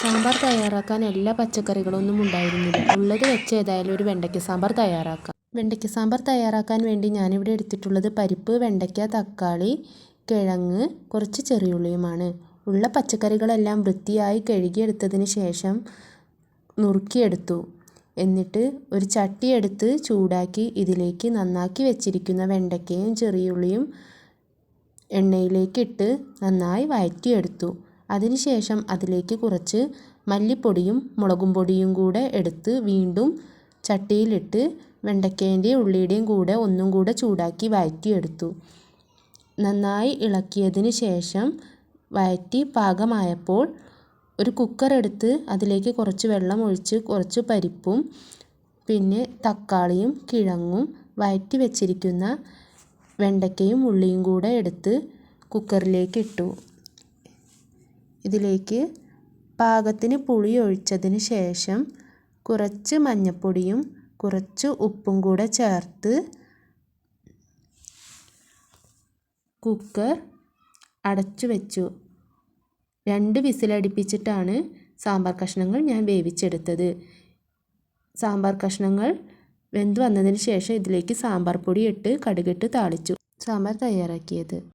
സാമ്പാർ തയ്യാറാക്കാൻ എല്ലാ പച്ചക്കറികളൊന്നും ഉണ്ടായിരുന്നില്ല. ഉള്ളത് വെച്ച് ഏതായാലും ഒരു വെണ്ടയ്ക്ക സാമ്പാർ തയ്യാറാക്കാം. വെണ്ടയ്ക്ക സാമ്പാർ തയ്യാറാക്കാൻ വേണ്ടി ഞാനിവിടെ എടുത്തിട്ടുള്ളത് പരിപ്പ്, വെണ്ടയ്ക്ക, തക്കാളി, കിഴങ്ങ്, കുറച്ച് ചെറിയുള്ളിയുമാണ്. ഉള്ള പച്ചക്കറികളെല്ലാം വൃത്തിയായി കഴുകിയെടുത്തതിന് ശേഷം നുറുക്കിയെടുത്തു. എന്നിട്ട് ഒരു ചട്ടി എടുത്ത് ചൂടാക്കി ഇതിലേക്ക് നന്നാക്കി വെച്ചിരിക്കുന്ന വെണ്ടയ്ക്കയും ചെറിയുള്ളിയും എണ്ണയിലേക്ക് ഇട്ട് നന്നായി വഴറ്റിയെടുത്തു. അതിനുശേഷം അതിലേക്ക് കുറച്ച് മല്ലിപ്പൊടിയും മുളകും പൊടിയും കൂടെ എടുത്ത് വീണ്ടും ചട്ടിയിലിട്ട് വെണ്ടയ്ക്കേൻ്റെയും ഉള്ളിയുടെയും കൂടെ ഒന്നും കൂടെ ചൂടാക്കി വഴറ്റിയെടുത്തു. നന്നായി ഇളക്കിയതിന് ശേഷം വഴറ്റി പാകമായപ്പോൾ ഒരു കുക്കർ എടുത്ത് അതിലേക്ക് കുറച്ച് വെള്ളം ഒഴിച്ച് കുറച്ച് പരിപ്പും പിന്നെ തക്കാളിയും കിഴങ്ങും വഴറ്റി വെച്ചിരിക്കുന്ന വെണ്ടയ്ക്കയും ഉള്ളിയും കൂടെ എടുത്ത് കുക്കറിലേക്ക് ഇട്ടു. ഇതിലേക്ക് പാകത്തിന് പുളി ഒഴിച്ചതിന് ശേഷം കുറച്ച് മഞ്ഞൾപ്പൊടിയും കുറച്ച് ഉപ്പും കൂടെ ചേർത്ത് കുക്കർ അടച്ചു വെച്ചു. 2 വിസിലടിപ്പിച്ചിട്ടാണ് സാമ്പാർ കഷ്ണങ്ങൾ ഞാൻ വേവിച്ചെടുത്തത്. സാമ്പാർ കഷ്ണങ്ങൾ വെന്ത് വന്നതിന് ശേഷം ഇതിലേക്ക് സാമ്പാർ പൊടി ഇട്ട് കടുകിട്ട് താളിച്ചു സാമ്പാർ തയ്യാറാക്കിയത്.